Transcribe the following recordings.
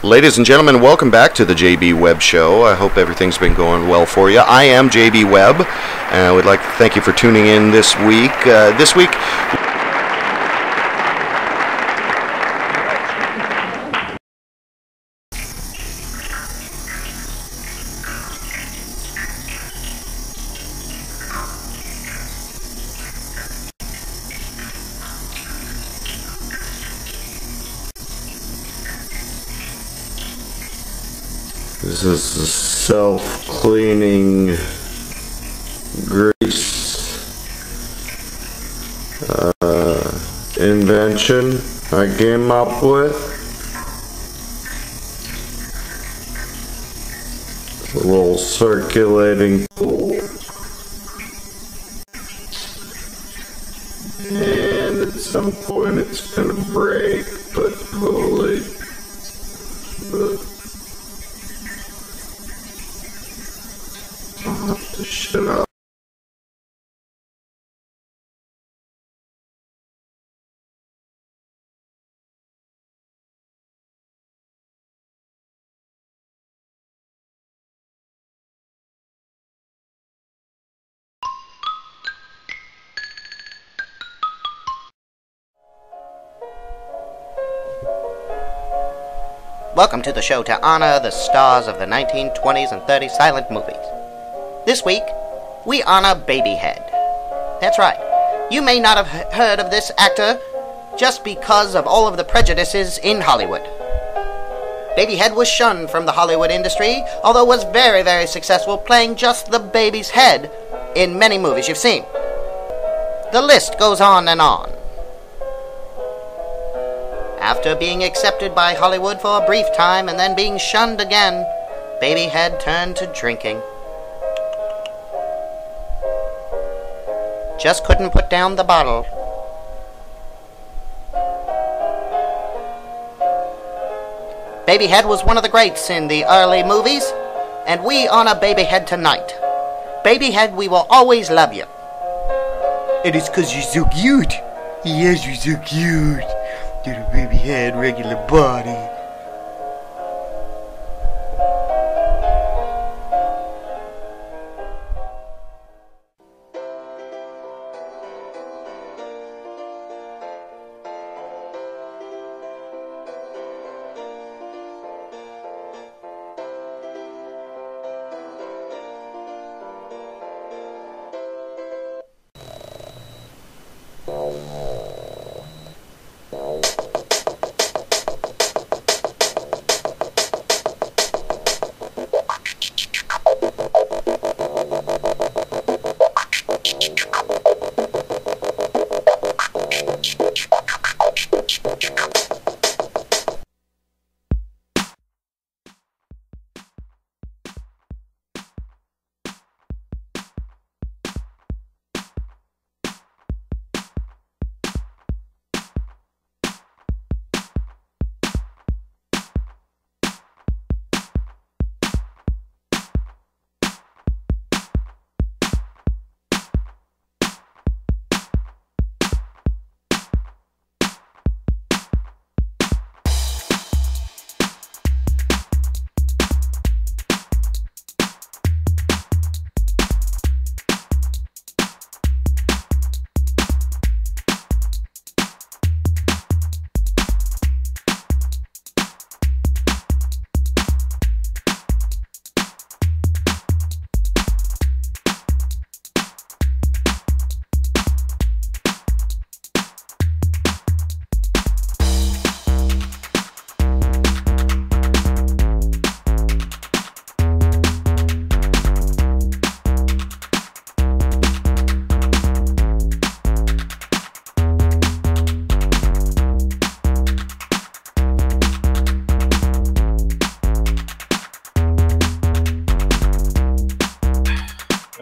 Ladies and gentlemen, welcome back to the JB WeBB Show. I hope everything's been going well for you. I am JB WeBB, and I would like to thank you for tuning in this week. This is a self-cleaning grease invention I came up with. A little circulating pool. And at some point it's gonna break, but slowly. I'll have to shut up. Welcome to the show to honor the stars of the 1920s and 30s silent movies. This week, we honor Babyhead. That's right. You may not have heard of this actor just because of all of the prejudices in Hollywood. Babyhead was shunned from the Hollywood industry, although was very, very successful playing just the baby's head in many movies you've seen. The list goes on and on. After being accepted by Hollywood for a brief time and then being shunned again, Babyhead turned to drinking. Just couldn't put down the bottle. Babyhead was one of the greats in the early movies, and we honor Babyhead tonight. Babyhead, we will always love you. It is 'cause you're so cute. Yes, you're so cute. Little Babyhead, regular body.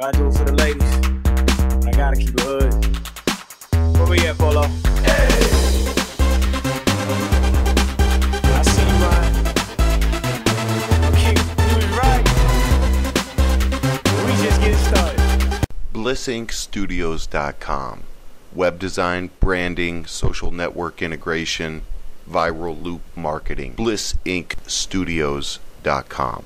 I do it for the ladies. I gotta keep it hood. Where we at, Polo? Hey! I see you, Ryan. Okay, you was right. We just getting started. BlissInkStudios.com. Web design, branding, social network integration, viral loop marketing. BlissInkStudios.com.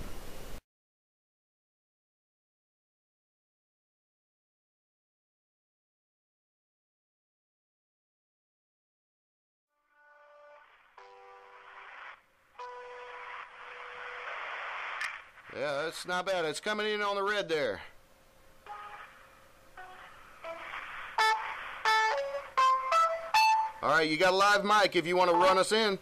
Yeah, that's not bad. It's coming in on the red there. All right, you got a live mic if you want to run us in.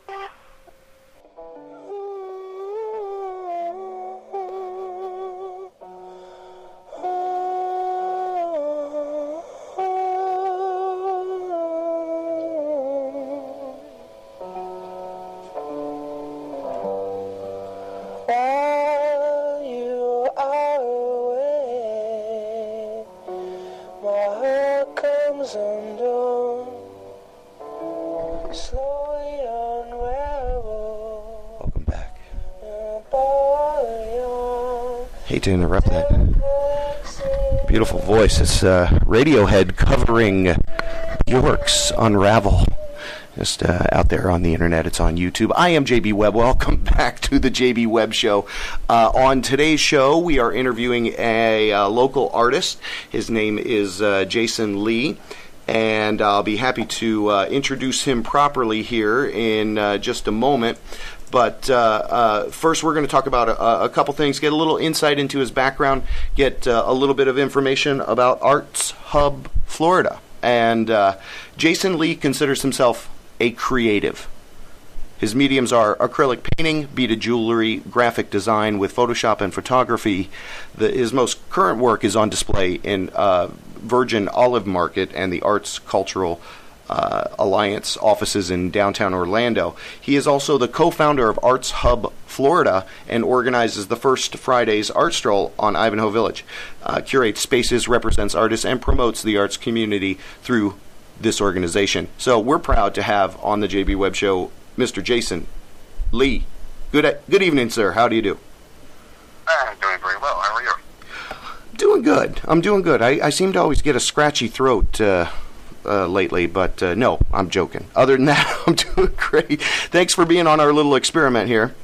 Welcome back. Hate to interrupt that beautiful voice. It's Radiohead covering Bjork's Unravel. Just out there on the internet. It's on YouTube. I am JB Webb. Welcome back to the JB Webb Show. On today's show, we are interviewing a local artist. His name is Jason Lee. And I'll be happy to introduce him properly here in just a moment. But first, we're going to talk about a couple things, get a little insight into his background, get a little bit of information about Arts Hub Florida. And Jason Lee considers himself a creative. His mediums are acrylic painting, beaded jewelry, graphic design with Photoshop and photography. His most current work is on display in Virgin Olive Market and the Arts Cultural Alliance offices in downtown Orlando. He is also the co-founder of Arts Hub Florida and organizes the First Fridays Art Stroll on Ivanhoe Village, curates spaces, represents artists, and promotes the arts community through this organization. So we're proud to have on the JB Webb Show Mr. Jason Lee. Good evening, sir. How do you do? I'm doing very well. How are you? Doing good. I'm doing good. I seem to always get a scratchy throat lately, but no, I'm joking. Other than that, I'm doing great. Thanks for being on our little experiment here.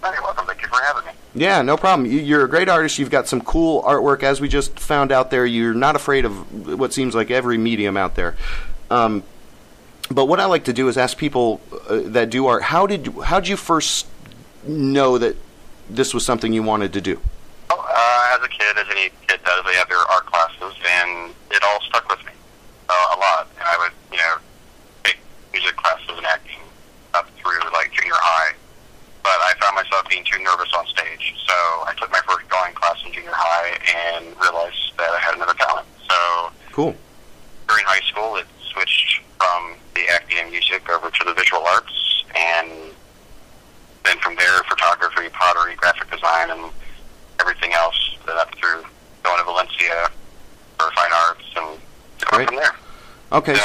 You're welcome. Thank you for having me. Yeah, no problem. You're a great artist. You've got some cool artwork. As we just found out there, you're not afraid of what seems like every medium out there. But what I like to do is ask people that do art, how did you first know that this was something you wanted to do? Well, as a kid, as any kid does, they have their art classes, and it all stuck with me a lot. And I would, take music classes and acting up through like junior high. But I found myself being too nervous on stage, so I took my first drawing class in junior high and realized that I had another talent. So cool. During high school, it switched from the acting and music over to the visual arts, and then from there, photography, pottery, graphic design, and everything else, up through going to Valencia for fine arts, and going from there. Okay,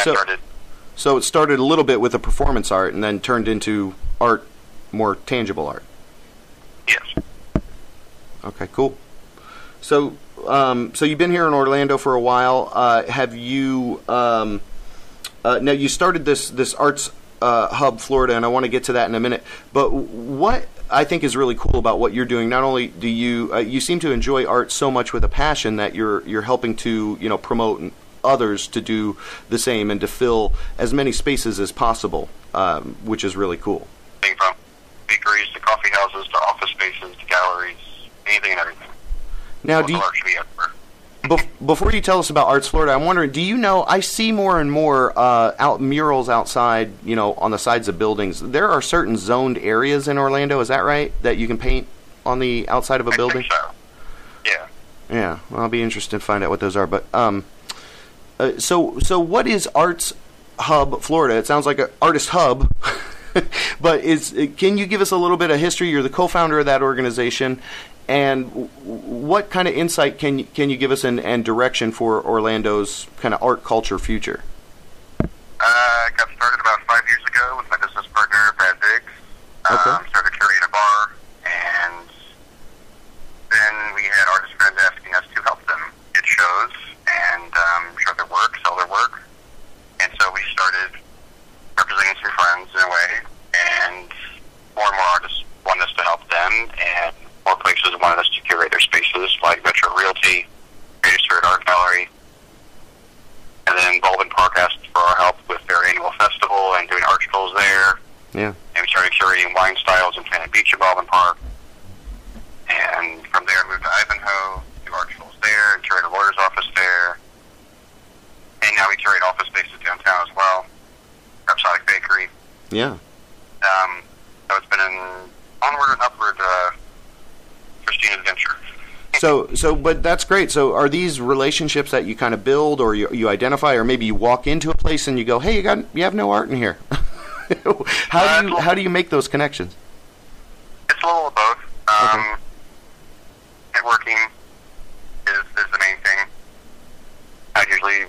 so it started a little bit with the performance art, and then turned into art, more tangible art. Yes. Okay, cool. So, so you've been here in Orlando for a while. Have you? Now you started this Arts Hub Florida, and I want to get to that in a minute. But what I think is really cool about what you're doing, not only do you seem to enjoy art so much with a passion that you're helping to promote others to do the same and to fill as many spaces as possible, which is really cool. From bakeries to coffee houses to office spaces to galleries, anything and everything. Now, before you tell us about Arts Florida, I'm wondering, do you know, I see more and more murals outside, on the sides of buildings. There are certain zoned areas in Orlando, is that right, that you can paint on the outside of a building? I think so. Yeah. Yeah, well, I'll be interested to find out what those are. But so what is Arts Hub Florida? It sounds like an artist hub. But can you give us a little bit of history? You're the co-founder of that organization, and what kind of insight can you give us and direction for Orlando's kind of art culture future? I got started about 5 years ago with my business partner, Brad Biggs. Okay. Started curating a bar, and then we had artist friends asking us to help them get shows and show their work, sell their work. And so we started representing some friends in a way, more and more artists want us to help them, and more places wanted us to curate their spaces, like Metro Realty, Greater Spirit Art Gallery, and then Baldwin Park asked for our help with their annual festival and doing art strolls there. Yeah. And we started curating wine styles in Planet Beach at Baldwin Park. And from there, moved to Ivanhoe, do art strolls there, and curate a lawyer's office there. And now we curate office spaces downtown as well. Rhapsodic Bakery. Yeah. So it's been an onward and upward pristine adventure. But that's great. So are these relationships that you kind of build, or you identify, or maybe you walk into a place and you go, hey, you have no art in here? How do you make those connections? It's a little of both. Okay. Networking is the main thing. I usually,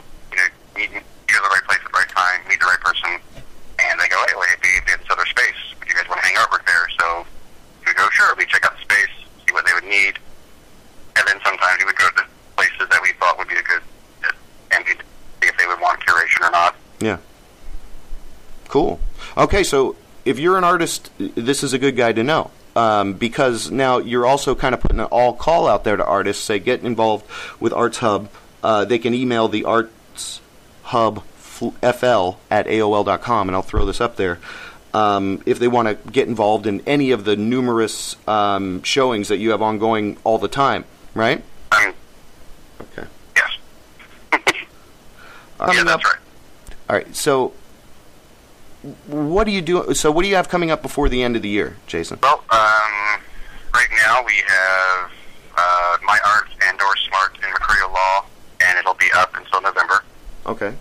meet you at the right place at the right time, meet the right person, and they go, hey, we have this other space. Would you guys want to hang artwork there? So we go, sure. We check out the space, see what they would need, and then sometimes we would go to places that we thought would be a good fit, and we'd see if they would want curation or not. Yeah. Cool. Okay, so if you're an artist, this is a good guy to know. Because now you're also kind of putting an all call out there to artists. Say, get involved with Arts Hub. They can email the Arts Hub FL at AOL.com, and I'll throw this up there. If they want to get involved in any of the numerous showings that you have ongoing all the time, right? Okay. Yes. Yeah, that's right. All right, so what do you do? So what do you have coming up before the end of the year, Jason? Well, right now we have My Art and Doris Smart in Mercurial Law, and it'll be up until November. Okay.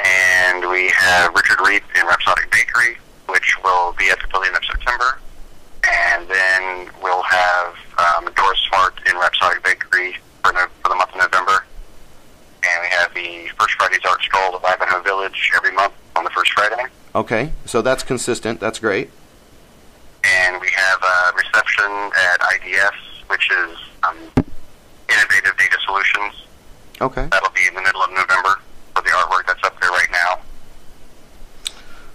And we have Richard Reed in Rhapsodic Bakery, which will be at the Pavilion of September. And then we'll have Doris Smart in Rhapsodic Bakery for the month of November. And we have the First Friday's Art Stroll of Ivanhoe Village every month on the first Friday. Okay, so that's consistent. That's great. And we have a reception at IDS, which is Innovative Data Solutions. Okay. That'll be in the middle of November for the artwork that's up there right now.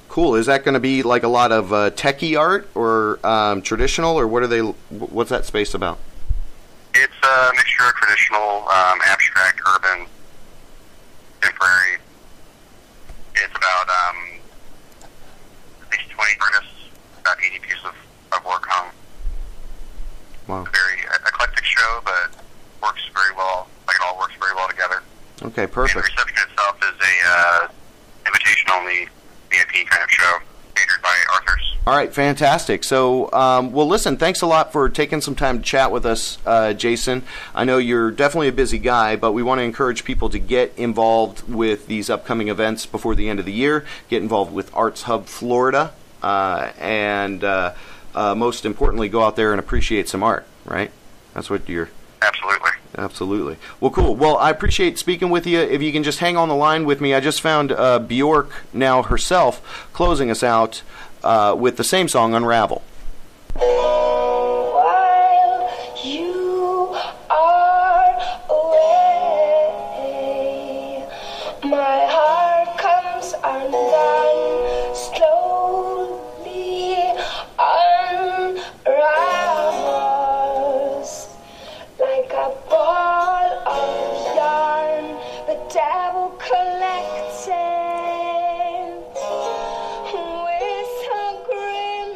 Cool. Is that going to be like a lot of techie art or traditional, or what's that space about? It's a mixture of traditional, abstract, urban, contemporary. It's about at least 20 artists, about 80 pieces of work hung. Wow. It's a very eclectic show, but works very well. Like, it all works very well together. Okay, perfect. And the reception itself is a invitation-only VIP kind of show, catered by authors. All right, fantastic. So, well, listen, thanks a lot for taking some time to chat with us, Jason. I know you're definitely a busy guy, but we want to encourage people to get involved with these upcoming events before the end of the year, get involved with Arts Hub Florida, and most importantly, go out there and appreciate some art, right? That's what you're... Absolutely. Absolutely. Well, cool. Well, I appreciate speaking with you. If you can just hang on the line with me, I just found Bjork now herself closing us out with the same song, Unravel. While you are away, my heart comes undone, slowly unravels like a ball of yarn the devil collected with a grin.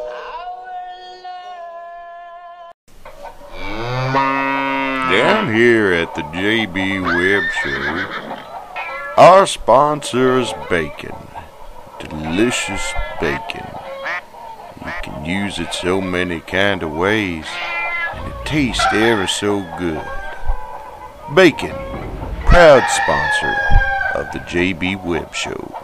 Our love. Down here at the JB Web Show, our sponsor is bacon. Delicious bacon. You can use it so many kind of ways, and it tastes ever so good. Bacon, proud sponsor of the JB Web Show.